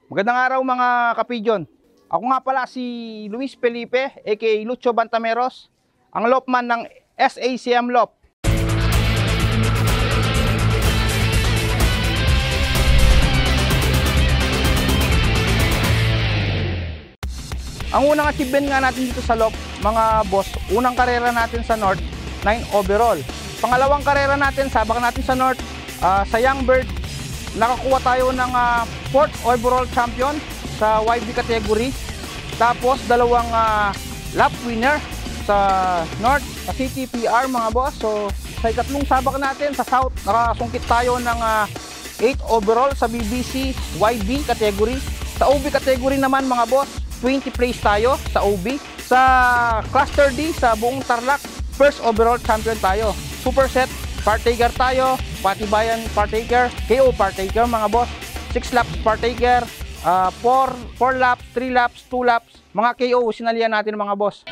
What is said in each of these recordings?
Magandang araw mga kapidyon. Ako nga pala si Luis Felipe, aka Lucho Bantameros, ang lopman ng SACM Lop. Ang unang achievement nga natin dito sa Lop, mga boss, unang karera natin sa North, 9 overall. Pangalawang karera natin, sabak natin sa North, sa Young Bird, nakakuha tayo ng 4th overall champion sa YB category. Tapos dalawang lap winner sa North, sa CTPR mga boss. So sa ikatlong sabak natin sa South, nakasungkit tayo ng 8 overall sa BBC YB category. Sa OB category naman mga boss, 20 place tayo sa OB. Sa Cluster D sa buong Tarlac, 1st overall champion tayo. Superset partaker tayo, Patibayan partaker, KO partaker mga boss, 6 laps partaker, 4 laps, 3 laps, 2 laps, mga KO sinalihan natin mga boss.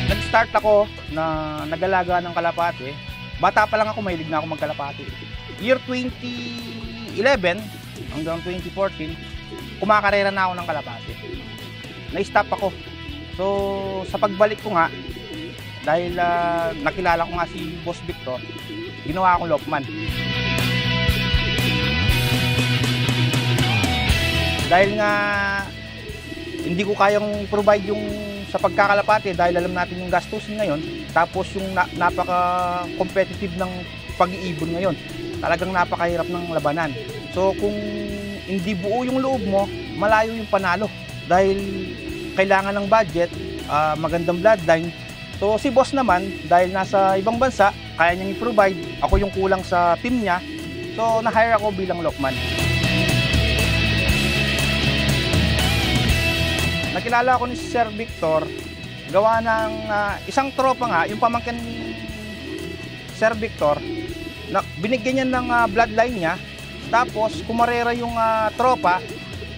Nag-start ako na nag-alaga ng kalapate. Bata pa lang ako, mahilig na ako magkalapate. Year 2011 hanggang 2014, kumakarera na ako ng kalapate. Na-stop ako. So, sa pagbalik ko nga, dahil nakilala ko nga si Boss Victor, ginawa akong lopman. Dahil nga, hindi ko kayang provide yung sa pagkakalapate dahil alam natin yung gastusin ngayon, tapos yung napaka-competitive ng pag-iibon ngayon. Talagang napakahirap ng labanan. So, kung hindi buo yung loob mo, malayo yung panalo. Dahil kailangan ng budget, magandang bloodline. So si boss naman, dahil nasa ibang bansa, kaya niyang i-provide. Ako yung kulang sa team niya. So na-hire ako bilang lopman. Nakilala ko ni Sir Victor, gawa ng isang tropa nga, yung pamangkin ni Sir Victor, binigyan niya ng bloodline niya. Tapos kumarera yung tropa,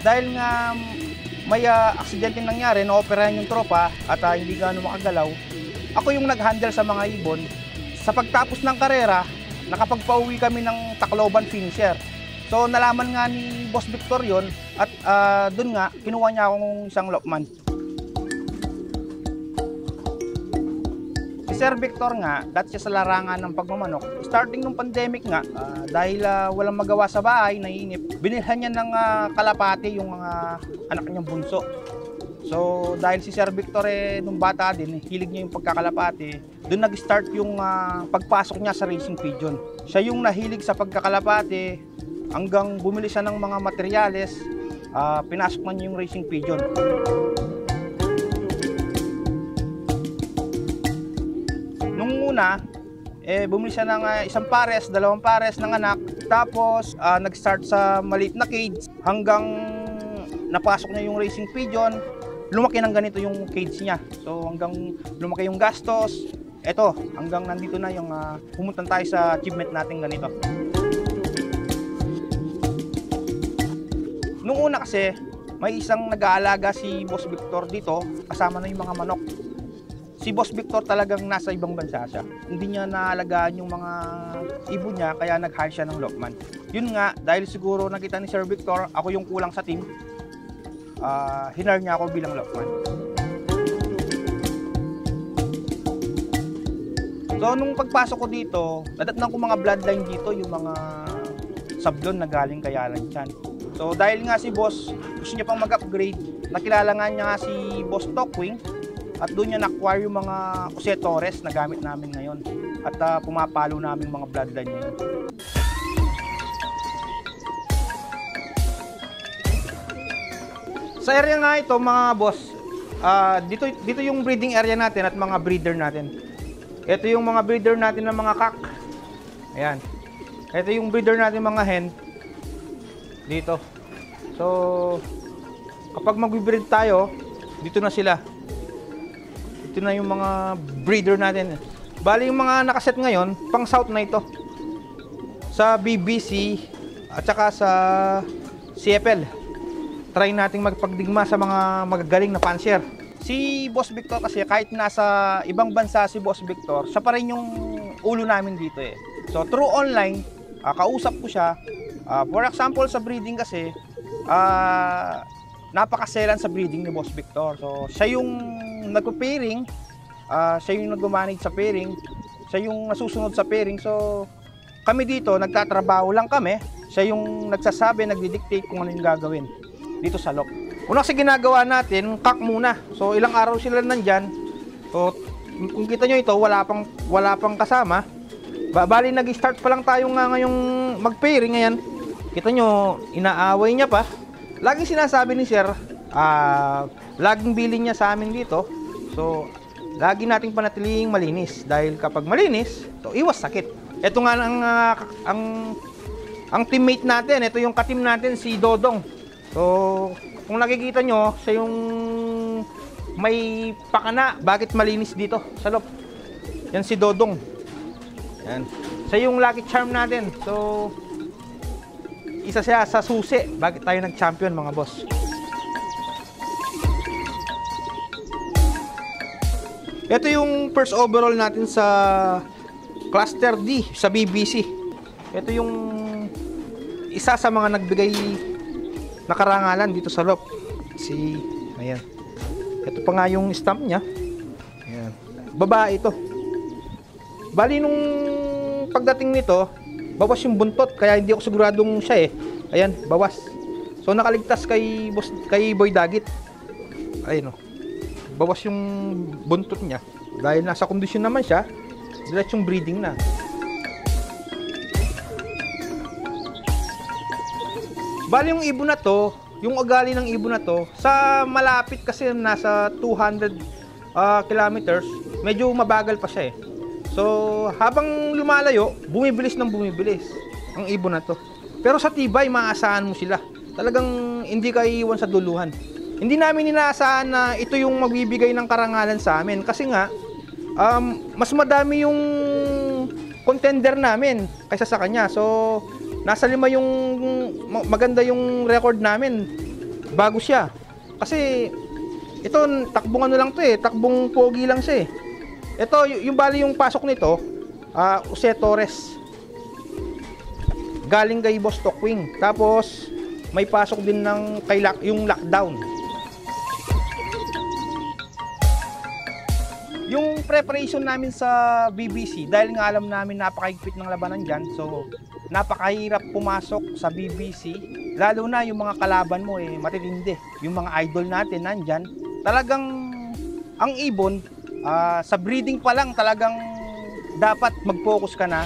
dahil nga may aksidente nangyari, na-operahan yung tropa at hindi gaano makagalaw. Ako yung nag-handle sa mga ibon. Sa pagtapos ng karera, nakapagpauwi kami ng Tacloban finisher. So nalaman nga ni Boss Victor yun at dun nga, kinuha niya akong isang lopman. Si Sir Victor nga, dati siya sa larangan ng pagmamanok. Starting nung pandemic nga, dahil walang magawa sa bahay, naiinip, binilhan niya ng kalapate yung mga anak niyang bunso. So dahil si Sir Victor nung bata din, hilig niya yung pagkakalapate, doon nag-start yung pagpasok niya sa racing pigeon. Siya yung nahilig sa pagkakalapate hanggang bumili siya ng mga materyales, pinasok na niya yung racing pigeon. Nung una, bumili siya ng isang pares, dalawang pares ng anak. Tapos nag-start sa maliit na cage hanggang napasok niya yung racing pigeon. Lumaki ng ganito yung cage niya. So hanggang lumaki yung gastos. Eto, hanggang nandito na yung pumunta tayo sa achievement natin ganito. Nung una kasi, may isang nag-aalaga si Boss Victor dito, kasama na yung mga manok. Si Boss Victor talagang nasa ibang bansa siya. Hindi niya naalagaan yung mga ibon niya, kaya nag-hire siya ng lopman. Yun nga, dahil siguro nakita ni Sir Victor, ako yung kulang sa team, hinire niya ako bilang lopman. So, nung pagpasok ko dito, nadatnan ko mga bloodline dito, yung mga sablon na galing kay Alan Chan. So, dahil nga si Boss, gusto niya pang mag-upgrade, nakilala nga niya nga si Boss Tockwing, at doon niya na-acquire yung mga Jose Torres na gamit namin ngayon. At pumapalo namin mga bloodline niya. Sa area nga ito mga boss, dito yung breeding area natin at mga breeder natin. Ito yung mga breeder natin ng mga kak. Ayan. Ito yung breeder natin mga hen. Dito. So, kapag mag-breed tayo, dito na sila. Ito na yung mga breeder natin. Bali yung mga nakaset ngayon, pang south na ito. Sa BBC at saka sa CFL. Try nating magpagdigma sa mga magagaling na pansier. Si Boss Victor kasi kahit nasa ibang bansa si Boss Victor, siya pa rin yung ulo namin dito eh. So through online, kausap ko siya. For example sa breeding kasi, napakaselan sa breeding ni Boss Victor. So siya yung nagpo-pairing, siya yung nag-manage sa pairing, siya yung nasusunod sa pairing. So kami dito, nagtatrabaho lang kami. Siya yung nagsasabi, nagdi-dictate kung ano yung gagawin dito sa lock. Una kasi ginagawa natin, kak muna. So ilang araw sila nandyan. So kung kita nyo ito, wala pang kasama. Bali nag-start pa lang tayo nga ngayong mag-pairing ngayon. Kita nyo, inaaway niya pa. Laging sinasabi ni Sir, laging bilin niya sa amin dito. So lagi nating panatiling malinis. Dahil kapag malinis, so iwas sakit. Ito nga ang teammate natin, ito yung ka-team natin, si Dodong. So kung nakikita nyo, siya yung may pakana. Bakit malinis dito sa loob? Yan si Dodong. Yan. Siya yung lucky charm natin. So, isa siya sa susi. Bakit tayo nag-champion mga boss? Ito yung first overall natin sa Cluster D sa BBC. Ito yung isa sa mga nagbigay nakarangalan dito sa loob. Ayan. Ito pa nga yung stamp niya. Ayan. Babae ito. Bali nung pagdating nito, bawas yung buntot. Kaya hindi ako siguradong siya eh. Ayan, bawas. So nakaligtas kay Boy Dagit. Ayun oh. Bawas yung buntot niya. Dahil nasa kondisyon naman siya, diretsong breeding na. Bali yung ibon na to, yung ugali ng ibon na to, sa malapit kasi nasa 200 kilometers, medyo mabagal pa siya eh. So, habang lumalayo, bumibilis ng bumibilis ang ibon na to. Pero sa tibay, maaasahan mo sila. Talagang hindi ka iiwan sa duluhan. Hindi namin inaasahan na ito yung magbibigay ng karangalan sa amin. Kasi nga, mas madami yung contender namin kaysa sa kanya. So, nasa 5 yung maganda yung record namin bago siya. Kasi ito takbong ano lang to eh, takbong pogi lang siya eh. Ito yung bali yung pasok nito, Jose Torres. Galing kay Boss Tokwing. Tapos may pasok din ng yung lockdown. Yung preparation namin sa BBC, dahil nga alam namin napakahigpit ng labanan dyan, so napakahirap pumasok sa BBC, lalo na yung mga kalaban mo eh matitindi. Yung mga idol natin nandyan, talagang ang ibon sa breeding pa lang talagang dapat mag-focus ka na